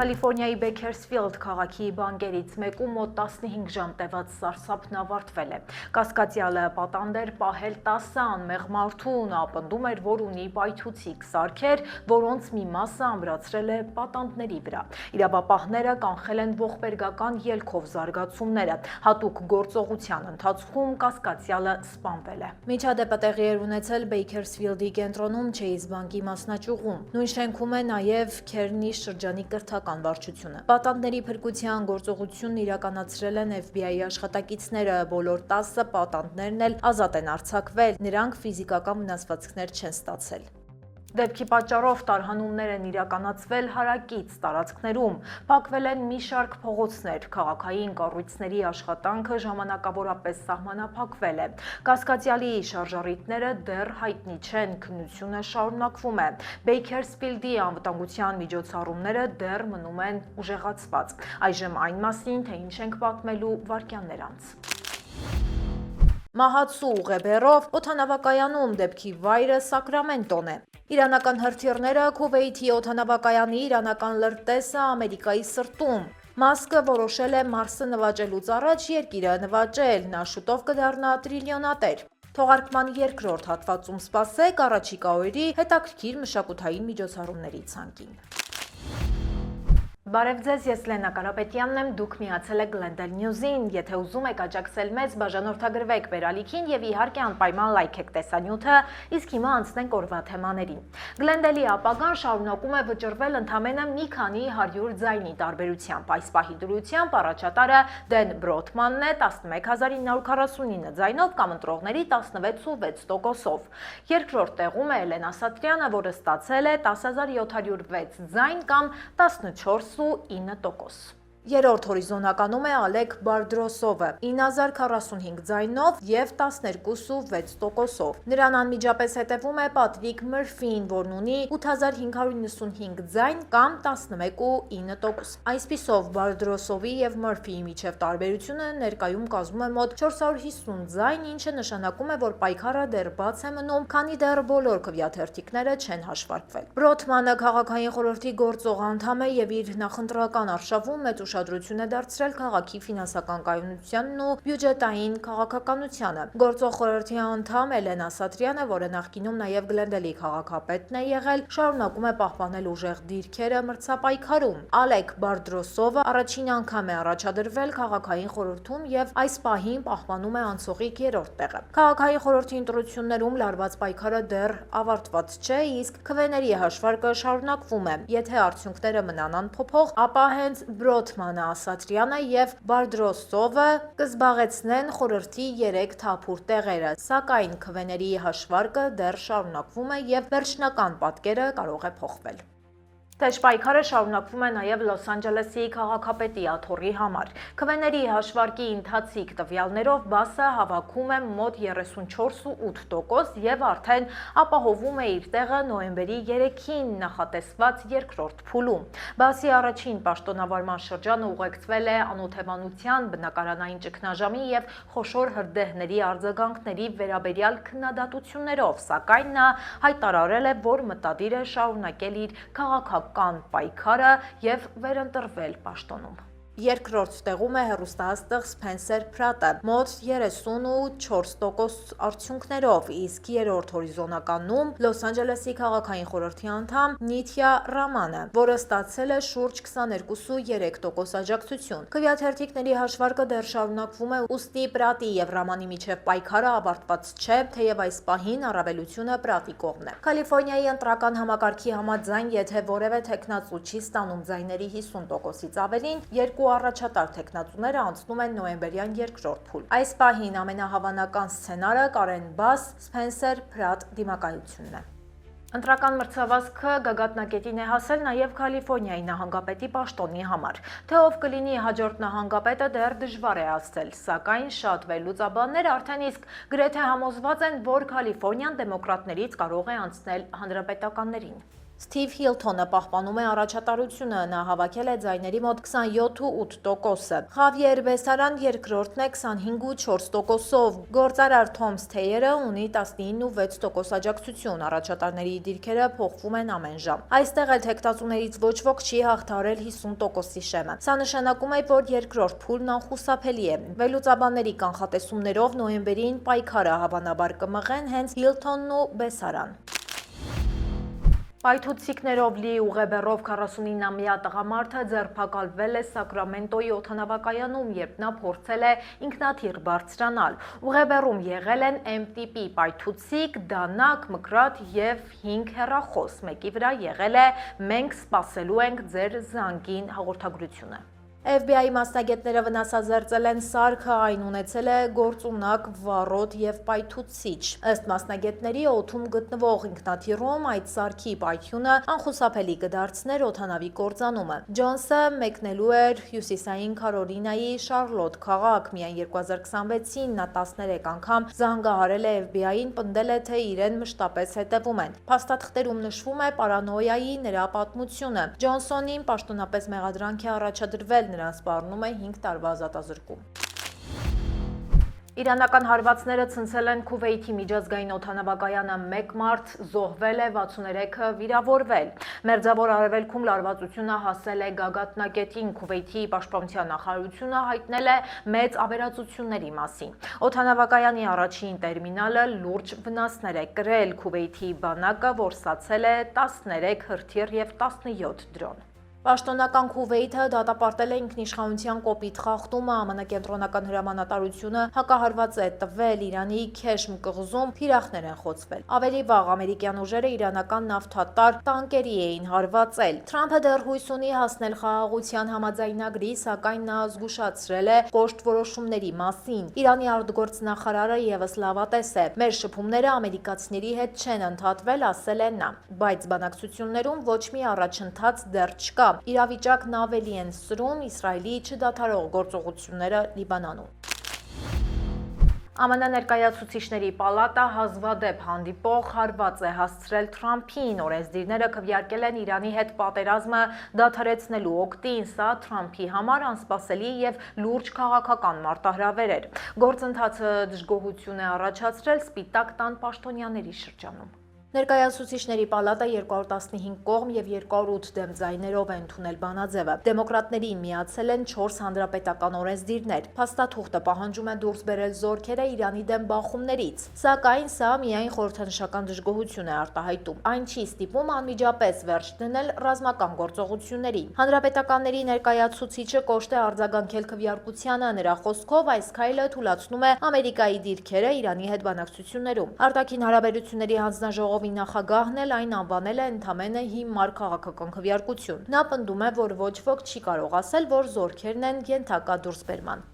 Կալիֆորնիայի Բեքերսֆիլդ քաղաքի բանկերից մեկում մոտ 15 ժամ տևած սարսափն ավարտվել է։ Կասկածյալը պատանդ էր պահել 10 անմեղ մարդու, նա պնդում էր, որ ունի պայթուցիկ սարքեր, որոնց մի մասը ամրացրել է պատանդների վրա։ Իրավապահները կանխել են ողբերգական ելքով զարգացումները։ Հատուկ գործողության ընթացքում կասկածյալը սպանվել է։ Միջադեպը տեղի էր ունեցել Բեքերսֆիլդի կենտրոնում Չեյզ բանկի մասնաճյուղում։ Նույն շենքում է նաև Քերնի շրջանի կրթական վարչությունը։ Պատանդների փրկության գործողությունն իրականացրել են FBI աշխատակիցները, բոլոր 10 պատանդներն էլ ազատ են արձակվել, նրանք ֆիզիկական վնասվածքներ չեն ստացել։ Դեպքի պատճառով տարհանումներ են իրականացվել հարակից տարածքներում, փակվել են մի շարք փողոցներ, քաղաքային կառույցների աշխատանքը ժամանակավորապես սահմանափակվել է։ Կասկածյալի շարժառիթները դեռ հայտնի չեն, քննությունը շարունակվում է։ Բեքերսֆիլդի անվտանգության միջոցառումները դեռ մնում են ուժեղացված։ Այժմ այն մասին, թե ինչ ենք պատմելու վայրկյաններ անց։ Մահացու ուղեբեռով օդանավակայանում դեպքի վայրը Սակրամենտոն է։ Իրանական հրթիռները Քուվեյթի օդանավակայանի իրանական լրտեսը Ամերիկայի սրտում։ Մասկը որոշել է Մարսը նվաճելուց առաջ երկիրը նվաճել, նա շուտով կդառնա տրիլիոնատեր։ Թողարկման երկրորդ հատվածում սպասեք առաջիկա օրերի հետաքրքիր մշակութային միջոցառումների ցանկին։ Բարև ձեզ, ես Լենա Կարապետյանն եմ, դուք միացել եք Glendale News-ին, եթե ուզում եք աջակցել մեզ, բաժանորդագրվեք բերալիքին եւ իհարկե անպայման լայքեք տեսանյութը, իսկ հիմա անցնենք օրվա թեմաներին։ Glendale-ի ապագան շարունակում է վճռվել ընդամենը մի քանի 100 ձայնի տարբերությամբ։ Այս պահի դրությամբ առաջատարը Դեն Բրոթմանն է 11949 ձայնով կամ ընտրողների 16.6%-ով։ Երկրորդ տեղում է Էլենա Սատրյանը, որը ստացել է 10706 ձայն կամ 14.9%։ Երրորդ հորիզոնականում է Ալեք Բարդրոսովը 9045 ձայնով եւ 12.6%-ով։ Նրան անմիջապես հետևում է Պատրիկ Մըրֆին, որն ունի 8595 ձայն կամ 11.9%։ Այսպիսով Բարդրոսովի եւ Մըրֆիի միջև տարբերությունը ներկայում կազմում է մոտ 450 ձայն, ինչը նշանակում է, որ պայքարը դեռ բաց է մնում, քանի դեռ բոլոր քվեաթերթիկները չեն հաշվարկվել։ Բրոթմանը քաղաքային խորհրդի գործող անդամ է եւ իր նախընտրական արշավում մեծ ուշադրություն է դարձրել քաղաքի ֆինանսական կայունությանն ու բյուջետային քաղաքականությանը։ Գործող խորհրդի անդամ Էլենա Սատրյանը, որը նախկինում նաև Գլենդելի քաղաքապետն է եղել, շարունակում է պահպանել ուժեղ դիրքերը մրցապայքարում։ Ալեք Բարդրոսովը առաջին անգամ է առաջադրվել քաղաքային խորհրդում եւ այս պահին պահպանում է անցողիկ երրորդ տեղը։ Քաղաքային խորհրդի ընտրություններում լարված պայքարը դեռ ավարտված չէ, իսկ քվեների հաշվարկը շարունակվում է։ Եթե արդյունքները մնան անփոփոխ, ապա հենց Բրոթմանը, Սատրյանը եւ Բարդրոսովը կզբաղեցնեն խորհրդի 3 թափուր տեղերը, սակայն քվեների հաշվարկը դեռ շարունակվում է եւ վերջնական պատկերը կարող է փոխվել։ Թեժ պայքարը շարունակվում է նաև Լոս Անջելեսի քաղաքապետի աթոռի համար։ Քվեների հաշվարկի ընթացիկ տվյալներով բասը հավաքում է մոտ 34.8% եւ արդեն ապահովում է իր տեղը նոյեմբերի 3-ին նախատեսված երկրորդ փուլում։ Բասի առաջին պաշտոնավարման շրջանը ուղեկցվել է անօթևանության, բնակարանային ճգնաժամի եւ խոշոր հրդեհների արձագանքների վերաբերյալ քննադատություններով, սակայն նա հայտարարել է, որ մտադիր է շարունակել իր քաղաքական պայքարը եւ վերընտրվել պաշտոնում։ Երկրորդ տեղում է հեռուստահաստղ Սփենսեր Փրատը մոտ 34% արդյունքներով, իսկ երրորդ հորիզոնականում Լոս Անջելեսի քաղաքային խորհրդի անդամ Նիթյա Ռամանը, որը ստացել է շուրջ 22.3% աջակցություն։ Քվեաթերթիկների հաշվարկը դեռ շարունակվում է, ուստի Պրատի եւ Ռամանի միջև պայքարը ավարտված չէ, թեև այս պահին առավելությունը Պրատի կողմն է։ Կալիֆոռնիայի ընտրական համակարգի համաձայն, եթե որևէ թեկնածու չի ստանում ձայների 50%-ից ավելին, երկու առաջատար թեկնածուները անցնում են նոյեմբերյան երկրորդ փուլ։ Այս պահին ամենահավանական սցենարը Կարեն Բաս Սփենսեր Փրատ դիմակայությունն է։ Ընտրական մրցավազքը գագաթնակետին է հասել նաև Կալիֆոռնիայի նահանգապետի պաշտոնի համար։ Թե ով կլինի հաջորդ նահանգապետը դեռ դժվար է ասել, սակայն շատ վերլուծաբաններ արդեն իսկ գրեթե համոզված են, որ Կալիֆոռնիան դեմոկրատներից կարող է անցնել հանրապետականներին։ Սթիվ Հիլթոնը պահպանում է առաջատարությունը, նա հավաքել է ձայների մոտ 27,8%-ը։ Խավիեր Բեսարան երկրորդն է 25,4%-ով։ Գործարար Թոմ Սթեյերը ունի 19,6% աջակցություն, առաջատարների դիրքերը փոխվում են ամեն ժամ։ Այստեղ էլ թեկտածուներից ոչ ոք չի հաղթահարել 50%-ի շեմը։ Սա նշանակում է, որ երկրորդ փուլն անխուսափելի է։ Վերլուծաբանների կանխատեսումներով նոյեմբերին պայքարը հավանաբար կմղեն հենց Հիլթոնն ու Բեսարան։ Պայթուցիկներով լի ուղեբեռով 49-ամյա տղամարդը ձերբակալվել է Սակրամենտոյի օդանավակայանում, երբ նա փորձել է ինքնաթիռ բարձրանալ։ Ուղեբեռում եղել են M-տիպի պայթուցիկ, դանակ, մկրատ և 5 հեռախոս։ Մեկի վրա եղել է «Մենք սպասելու ենք ձեր զանգին» հաղորդագրությունը։ FBI մասնագետները վնասազերծել են սարքը, այն ունեցել է գործունակ, վառոդ և պայթուցիչ։ Ըստ մասնագետների, օդում գտնվող ինքնաթիռում այդ սարքի պայթյունը անխուսափելի կդարձներ օդանավի կործանումը։ Ջոնսը մեկնելու էր Հյուսիսային Քարոլինայի Շարլոտ քաղաք։ Միայն 2026-ին նա 13 անգամ զանգահարել է FBI-ին, պնդել է, թե իրեն մշտապես հետևում են։ Փաստաթղթերում նշվում է պարանոյայի նրա պատմությունը։ Ջոնսոնին պաշտոնապես մեղադրանք է առաջադրվել, նրան սպառնում է 5 տարվա ազատազրկում։ Իրանական հարվածները ցնցել են Քուվեյթի միջազգային օդանավակայանը, 1 մարդ զոհվել է, 63-ը վիրավորվել։ Մերձավոր Արևելքում լարվածությունը հասել է գագաթնակետին։ Քուվեյթի պաշտպանության նախարարությունը հայտնել է մեծ ավերածությունների մասին։ Օդանավակայանի առաջին տերմինալը լուրջ վնասներ է կրել։ Քուվեյթի բանակը որսացել է 13 հրթիռ և 17 դրոն։ Պաշտոնական Քուվեյթը դատապարտել է ինքնիշխանության կոպիտ խախտումը, ԱՄՆ կենտրոնական հրամանատարությունը հակահարված է տվել Իրանի Քեշմ կղզում, թիրախներ են խոցվել։ Ավելի վաղ ամերիկյան ուժերը իրանական նավթատար տանկերի էին հարվածել։ Թրամփը դեռ հույս ունի հասնել խաղաղության համաձայնագրի, սակայն նա զգուշացրել է կոշտ որոշումների մասին։ Իրանի արտգործնախարարը ևս լավատես է։ Մեր շփումները ամերիկացիների հետ չեն ընդհատվել, ասել է նա, բայց բանակցություններում ոչ մի առաջընթաց դեռ չկա։ Իրավիճակն ավելի են սրում Իսրայելի չդադարող գործողությունները Լիբանանում։ ԱՄՆ ներկայացուցիչների պալատը հազվադեպ հանդիպող հարված է հասցրել Թրամփին։ Օրենսդիրները քվեարկել են Իրանի հետ պատերազմը դադարեցնելու օգտին։ Սա Թրամփի համար անսպասելի և լուրջ քաղաքական մարտահրավեր էր։ Գործընթացը դժգոհություն է առաջացրել Սպիտակ տան պաշտոնյաների շրջանում։ Ներկայացուցիչների պալատը 215 կողմ և 208 դեմ ձայներով է ընդունել բանաձևը։ Դեմոկրատներին միացել են 4 հանրապետական օրենսդիրներ։ Փաստաթուղթը պահանջում է դուրս բերել զորքերը Իրանի դեմ բախումներից, սակայն սա միայն խորհրդանշական դժգոհություն է արտահայտում։ Այն չի ստիպում անմիջապես վերջ դնել ռազմական գործողություններին։ Հանրապետականների ներկայացուցիչը կոշտ է արձագանքել քվեարկությանը։ Նրա խոսքով այս քայլը թուլացնում է Ամերիկայի դիրքերը Իրանի հետ բանակցություններում։ Արտաքին հարաբերությունների հանձնաժողովի նախագահն էլ այն անվանել է ընդամենը հիմար քաղաքական քվեարկություն։ Նա պնդում է, որ ոչ ոք չի կարող ասել, որ զորքերն են ենթակա դուրսբերման։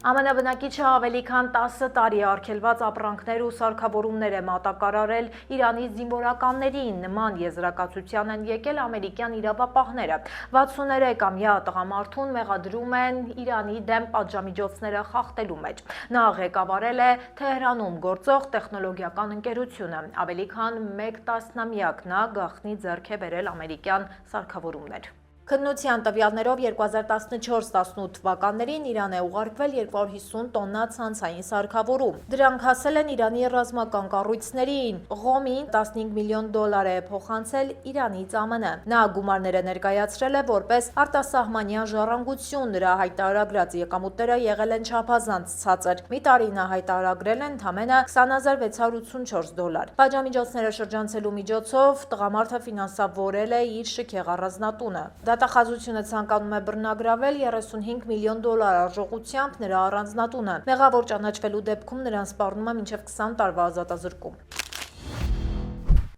ԱՄՆ բնակիչը ավելի քան 10 տարի արգելված ապրանքներ ու սարքավորումներ է մատակարարել Իրանի զինվորականներին։ Նման եզրակացության են եկել ամերիկյան իրավապահները։ 63-ամյա տղամարդուն մեղադրում են Իրանի դեմ պատժամիջոցները խախտելու մեջ։ Նա ղեկավարել է Թեհրանում գործող տեխնոլոգիական ընկերությունը։ Ավելի քան 1 տասնամյակ նա գաղտնի ձեռք է բերել ամերիկյան սարքավորումներ։ Քննության տվյալներով 2014-18 թվականներին Իրան է ուղարկվել 250 տոննա ցանցային սարքավորում։ Դրանք հասել են Իրանի ռազմական կառույցներին։ Ղոմին $15 միլիոն է փոխանցել Իրանից ԱՄՆ։ Նա գումարները ներկայացրել է որպես արտասահմանյան ժառանգություն։ Նրա հայտարարած եկամուտները եղել են չափազանց ցածր։ Մի տարի նա հայտարարել է ընդամենը $20,684։ Պատժամիջոցները շրջանցելու միջոցով տղամարդը ֆինանսավորել է իր շքեղ առանձնատունը։ Դատախազությունը ցանկանում է բռնագրավել $35 միլիոն արժողությամբ նրա առանձնատունը։ Մեղավոր ճանաչվելու դեպքում նրան սպառնում է մինչև 20 տարվա ազատազրկում։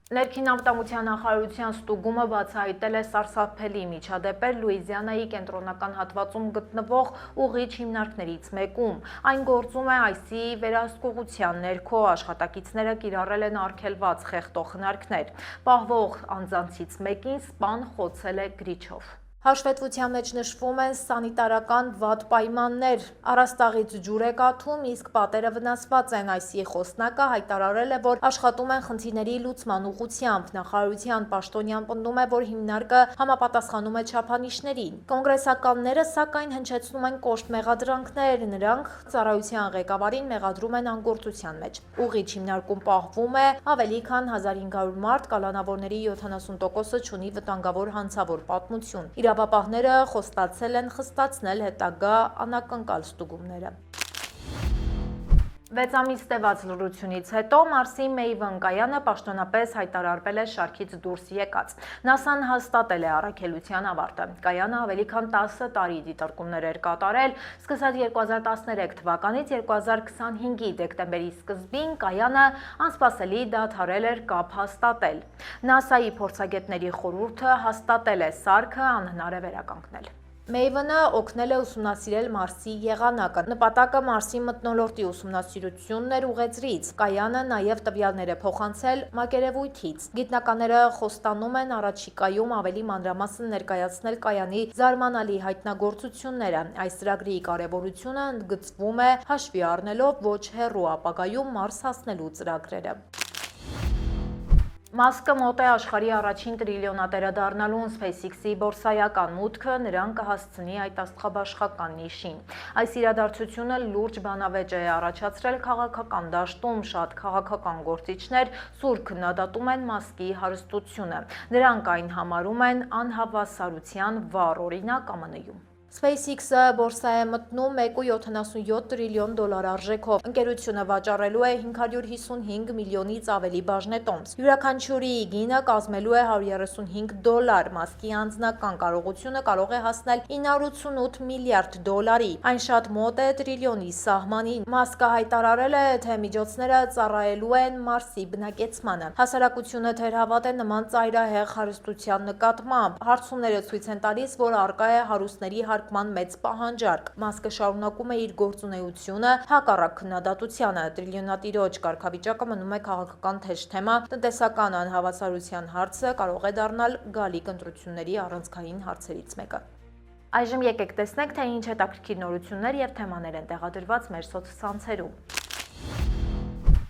Ներքին անվտանգության նախարարության ստուգումը բացահայտել է սարսափելի միջադեպեր Լուիզիանայի կենտրոնական հատվածում գտնվող ուղիչ հիմնարկներից մեկում։ Այն գործում է այսի վերահսկողության ներքո, աշխատակիցները կիրառել են արգելված խեղդող խնարկներ։ Պահվող անձանցից մեկին սպան խոցել է գրիչով։ Հաշվետվության մեջ նշվում են սանիտարական վատ պայմաններ, առաստաղից ջուր է կաթում, իսկ պատերը վնասված են։ Այսի խոսնակը հայտարարել է, որ աշխատում են խնդիրների լուծման ուղղությամբ։ Նախարարության պաշտոնյան պնդում է, որ հիմնարկը համապատասխանում է չափանիշներին։ Կոնգրեսականները, սակայն, հնչեցնում են կոշտ մեղադրանքներ, նրանք ծառայության ղեկավարին մեղադրում են անգործության մեջ։ Ուղիղ հիմնարկում պահվում է ավելի քան 1500 մարդ, կալանավորների 70%-ը չունի վտանգավոր հանցավոր պատմություն։ Իրավապահները խոստացել են խստացնել հետագա անակնկալ ստուգումները։ 6 ամիս տևած լռությունից հետո Մարսի Maven կայանը պաշտոնապես հայտարարվել է շարքից դուրս եկած։ ՆԱՍԱ-ն հաստատել է առաքելության ավարտը։ Կայանը ավելի քան 10 տարի դիտարկումներ էր կատարել, սկսած 2013 թվականից 2025-ի դեկտեմբերի սկզբին կայանը անսպասելի դադարել էր կապ հաստատել։ ՆԱՍԱ-ի փորձագետների խորհուրդը հաստատել է սարքը, անհնար է վերականգնել։ Maven-ը օգնել է ուսումնասիրել Մարսի եղանակը։ Նպատակը Մարսի մթնոլորտի ուսումնասիրությունն էր ուղեծրից։ Կայանը նաև տվյալներ է փոխանցել մակերևույթից։ Գիտնականները խոստանում են առաջիկայում ավելի մանրամասն ներկայացնել կայանի զարմանալի հայտնագործությունները։ Այս ծրագրի կարևորությունը ընդգծվում է հաշվի առնելով ոչ հեռու ապագայում Մարս հասնելու ծրագրերը։ Մասկը մոտ է աշխարհի առաջին տրիլիոնատերը դառնալուն, SpaceX-ի բորսայական մուտքը նրան կհասցնի այդ աստղաբաշխական նիշին։ Այս իրադարձությունը լուրջ բանավեճ է առաջացրել քաղաքական դաշտում, շատ քաղաքական գործիչներ սուր քննադատում են Մասկի հարստությունը։ Նրանք այն համարում են անհավասարության վառ օրինակ ԱՄՆ-ում։ SpaceX-ը բորսա է մտնում 1.77 տրիլիոն դոլար արժեքով։ Ընկերությունը վաճառելու է 555 միլիոնից ավելի բաժնետոմս։ Յուրաքանչյուրի գինը կազմելու է $135։ Մասկի անձնական կարողությունը կարող է հասնել 988 միլիարդ դոլարի։ Այն շատ մոտ է տրիլիոնի սահմանին։ Մասկը հայտարարել է, թե միջոցները ծառայելու են Մարսի բնակեցմանը։ Հասարակությունը թերհավատ է նման ծայրահեղ հարստության նկատմամբ։ Հարցումները ցույց են տալիս, որ առկա է հարուստների հարկման մեծ պահանջարկ։ Մասկը շարունակում է իր գործունեությունը հակառակ քննադատությանը։ Տրիլիոնատիրոջ կարգավիճակը մնում է քաղաքական թեժ թեմա։ Տնտեսական անհավասարության հարցը կարող է դառնալ գալիք ընտրությունների առանցքային հարցերից մեկը։ Այժմ եկեք տեսնենք, թե ինչ հետաքրքիր նորություններ եւ թեմաներ են տեղադրված մեր սոցցանցերում։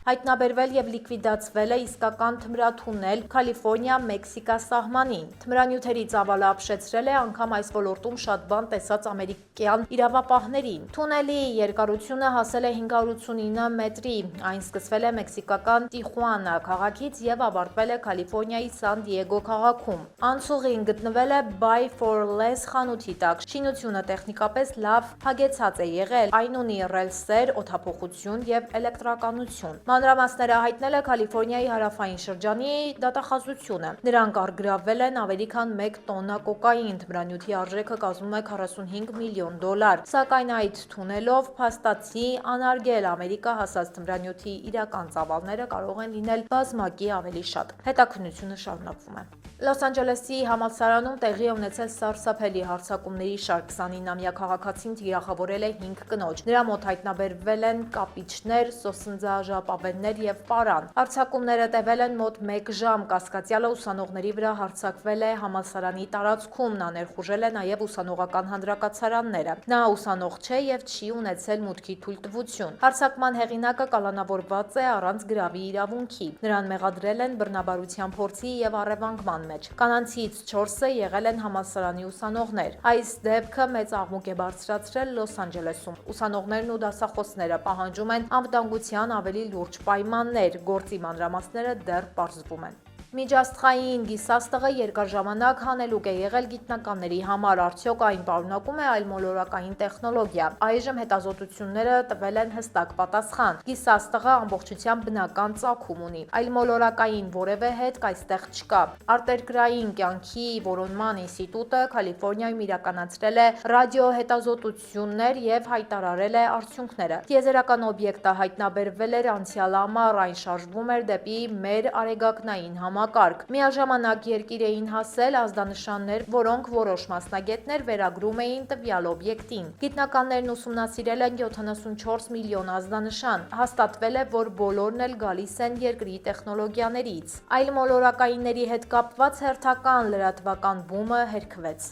Հայտնաբերվել եւ լիկվիդացվել է իսկական թմրաթունել Կալիֆոռնիա-Մեքսիկա սահմանին։ Թմրանյութերի ծավալը ապշեցրել է անգամ այս ոլորտում շատ բան տեսած ամերիկյան իրավապահներին։ Թունելի երկարությունը հասել է 589 մետրի։ Այն սկսվել է մեքսիկական Տիխուանա քաղաքից եւ ավարտվել է Կալիֆոռնիայի Սան Դիեգո քաղաքում։ Անցուղին գտնվել է Buy for Less խանութի տակ։ Շինությունը տեխնիկապես լավ հագեցած է եղել։ Այն ունի ռելսեր, օդափոխություն եւ էլեկտրականություն։ Մանրամասները հայտնել է Կալիֆոռնիայի հարավային շրջանի դատախազությունը։ Նրանք առգրավվել են ավելի քան 1 տոննա կոկային, թմրանյութի արժեքը կազմում է $45 միլիոն։ Սակայն այդ թունելով փաստացի անարգել Ամերիկա հասած թմրանյութի իրական ծավալները կարող են լինել բազմակի ավելի շատ։ Հետաքննությունը շարունակվում է։ Լոս Անջելեսի համալսարանում տեղի ունեցել սարսափելի հարձակումների շարք։ 29-ամյա քաղաքացին թիրախավորել է 5 կնոջ։ Նրա մոտ հայտնաբերվել են կապիչներ, սոսնձաժապավեններ եւ պարան։ Հարձակումները տևել են մոտ 1 ժամ։ Կասկածյալը ուսանողների վրա հարձակվել է համալսարանի տարածքում։ Նա ներխուժել է նաեւ ուսանողական հանրակացարանները։ Նա ուսանող չէ եւ չի ունեցել մուտքի թույլտվություն։ Հարձակման հեղինակը կալանավորված է առանց գրավի իրավունքի։ Նրան մեղադրել են բռնաբարության փորձի եւ առևանգման մեջ։ Կանանցից 4-ը եղել են համալսարանի ուսանողներ։ Այս դեպքը մեծ աղմուկ է բարձրացրել Լոս Անջելեսում։ Ուսանողներն ու դասախոսները պահանջում են անվտանգության ավելի լուրջ պայմաններ։ Գործի մանրամասները դեռ պարզվում են։ Միջաստղային գիսաստղը երկար ժամանակ հանելուկ է եղել գիտնականների համար, արդյոք այն պարունակում է այլմոլորակային տեխնոլոգիա։ Այժմ հետազոտությունները տվել են հստակ պատասխան։ Գիսաստղը ամբողջությամբ բնական ծագում ունի։ Այլմոլորակային որևէ հետք այստեղ չկա։ Արտերկրային կյանքի որոնման ինստիտուտը Կալիֆոռնիայում իրականացրել է ռադիոհետազոտություններ եւ հայտարարել է արդյունքները։ Տիեզերական օբյեկտը հայտնաբերվել էր անցյալ ամառ, այն շարժվում էր դեպի մեր արեգակնային համակարգ։ Միաժամանակ երկիր էին հասել ազդանշաններ, որոնք որոշ մասնագետներ վերագրում էին տվյալ օբյեկտին։ Գիտնականներն ուսումնասիրել են 74 միլիոն ազդանշան։ Հաստատվել է, որ բոլորն էլ գալիս են երկրի տեխնոլոգիաներից։ Այլմոլորակայինների հետ կապված հերթական լրատվական բումը հերքվեց։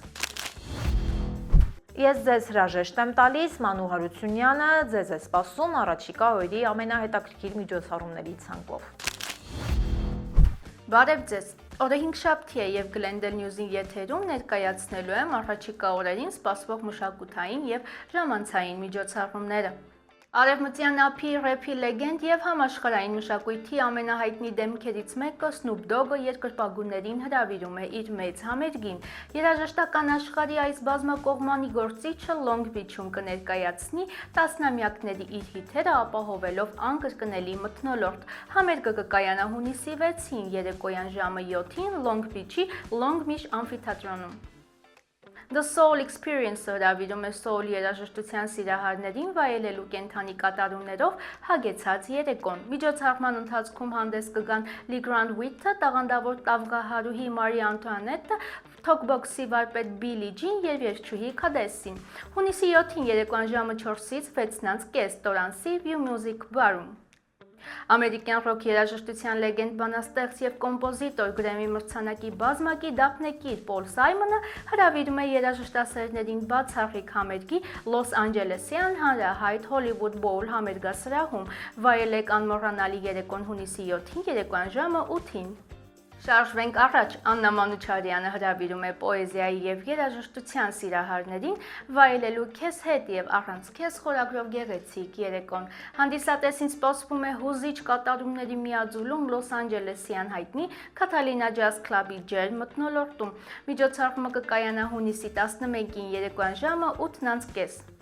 Ես ձեզ հրաժեշտ եմ տալիս, Մանու Հարությունյանը ձեզ է սպասում առաջիկա օրերի ամենահետաքրքիր միջոցառումների ցանկով։ Բարև ձեզ։ Օրը 5-շաբթի է եւ Glendale News-ի եթերում ներկայացնելու եմ առաջիկա օրերին սպասվող մշակութային եւ ժամանցային միջոցառումները։ Արևմտյան ափի ռեփի լեգենդ եւ համաշխարհային մշակույթի ամենահայտնի դեմքերից մեկը Snoop Dogg-ը երկրպագուներին հրավիրում է իր մեծ համերգին։ Երաժշտական աշխարհի այս բազմակողմանի գործիչը Long Beach-ում կներկայացնի տասնամյակների իր հիթերը ապահովելով անկրկնելի մթնոլորտ։ Համերգը կկայանա հունիսի 6-ին երեկոյան ժամը 7-ին Long Beach-ի Long Beach ամֆիթատրոնում։ The Soul Experience-ը հրավիրում է soul երաժշտության սիրահարներին վայելելու կենդանի կատարումներով հագեցած երեկոն։ Միջոցառման ընթացքում հանդես կգան Lee Grant White-ը, տաղանդավոր տավղահարուհի Մարի Անտուանետը, թոքբոքսի վարպետ Բիլի Ջին եւ երգչուհի Քադեսին։ Հունիսի 7-ին երեկոյան ժամը 4-ից 6:30 Տորանսի View Music Bar-ում։ Ամերիկյան ռոք երաժշտության լեգենդ բանաստեղծ եւ կոմպոզիտոր Գրեմի մրցանակի բազմակի դափնեկիր Պոլ Սայմոնը հրավիրում է երաժշտասերներին բացառիկ համերգի Լոս Անջելեսյան հանրահայտ Hollywood Bowl համերգասրահում։ Վայելեք անմոռանալի երեկոն հունիսի 7-ին երեկոյան ժամը 8-ին։ Շարժվենք առաջ, Աննա Մանուչարյանը հրավիրում է պոեզիայի եւ երաժշտության սիրահարներին վայելելու քեզ հետ եւ առանց քեզ խորագրով գեղեցիկ երեկոն։ Հանդիսատեսին սպասվում է հուզիչ կատարումների միաձուլում Լոս Անջելեսյան հայտնի Catalina Jazz Club-ի ջեր մթնոլորտում։ Միջոցառումը կկայանա հունիսի 11-ին երեկոյան ժամը 8:30։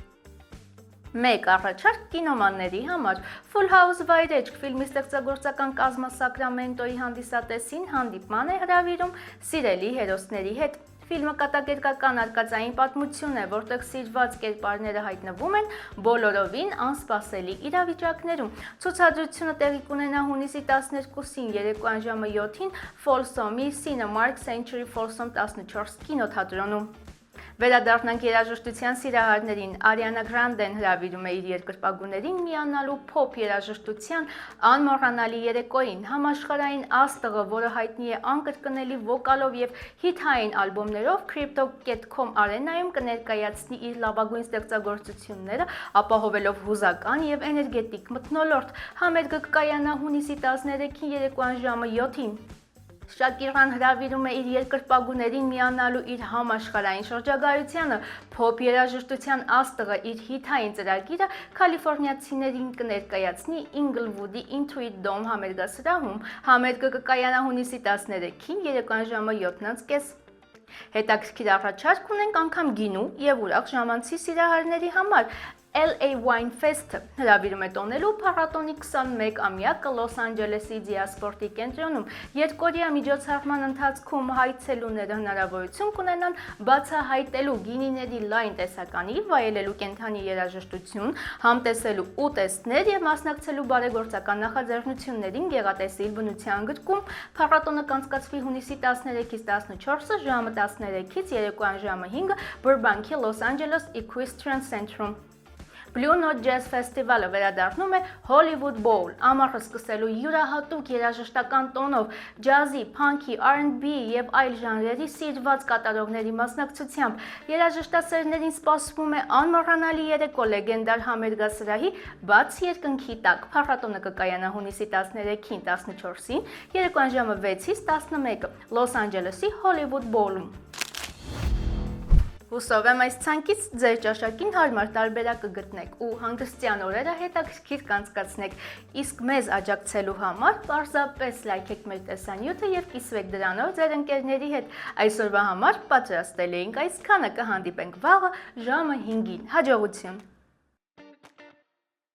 Մեկ առաջարկ կինոմանների համար Full House վայրեջք ֆիլմի ստեղծագործական կազմը Սակրամենտոյի հանդիսատեսին հանդիպման է հրավիրում սիրելի հերոսների հետ։ Ֆիլմը կատակերգական արկածային պատմություն է, որտեղ սիրված կերպարները հայտնվում են բոլորովին անսպասելի իրավիճակներում։ Ցուցադրությունը տեղի կունենա հունիսի 12-ին երեկոյան ժամը 7-ին Folsom-ի Cinemark Century Folsom 14 կինոթատրոնում։ Վերադառնանք երաժշտության սիրահարներին։ Ariana Grande-ն հրավիրում է իր երկրպագուներին միանալու փոփ երաժշտության անմոռանալի երեկոյին։ Համաշխարհային աստղը, որը հայտնի է անկրկնելի վոկալով եւ հիթային ալբոմներով, Crypto.com արենայում կներկայացնի իր լավագույն ստեղծագործությունները, ապահովելով հուզական եւ էներգետիկ մթնոլորտ։ Համերգը կկայանա հունիսի 13-ին երեկոյան ժամը 7-ին։ Շակիրան հրավիրում է իր երկրպագուներին միանալու իր համաշխարհային շրջագայությանը, փոփ երաժշտության աստղը իր հիթային ծրագիրը կալիֆոռնիացիներին կներկայացնի Inglewood-ի Intuit Dome համերգասրահում։ Համերգը կկայանա հունիսի 13-ին երեկոյան ժամը 7:30։ Հետաքրքիր առաջարկ ունենք անգամ գինու եւ ուրախ ժամանցի սիրահարների համար։ LA Wine Fest-ը հրավիրում է տոնելու փառատոնի 21-ամյակը Լոս Անջելեսի Դիասպորտի կենտրոնում։ Երկօրյա միջոցառման ընթացքում հայցելուները հնարավորություն կունենան բացահայտելու գինիների լայն տեսականի, վայելելու կենդանի երաժշտություն, համտեսելու ուտեստներ եւ մասնակցելու բարեգործական նախաձեռնություններին գեղատեսիլ բնության գրկում։ Փառատոնը կանցկացվի հունիսի 13-ից 14-ը ժամը 13-ից երեկոյան ժամը 5-ը Burbank-ի Los Angeles Equestrian Center-ում։ Blue Note Jazz Festival-ը վերադառնում է Hollywood Bowl, ամառը սկսելու յուրահատուկ երաժշտական տոնով, ջազի, փանքի, R&B եւ այլ ժանրերի սիրված կատարողների մասնակցությամբ։ Երաժշտասերներին սպասվում է անմոռանալի երեկո լեգենդար համերգասրահի բաց երկնքի տակ։ Փառատոնը կկայանա հունիսի 13-ին 14-ին, երեկոյան ժամը 6-ից 11-ը Լոս Անջելեսի Hollywood Bowl-ում։ Հուսով եմ այս ցանկից ձեր ճաշակին հարմար տարբերակը գտնեք ու հանգստյան օրերը հետաքրքիր կանցկացնեք։ Իսկ մեզ աջակցելու համար պարզապես լայքեք մեր տեսանյութը եւ կիսվեք դրանով ձեր ընկերների հետ։ Այսօրվա համար պատրաստել էինք այսքանը, կհանդիպենք վաղը ժամը 5-ին։ Հաջողություն։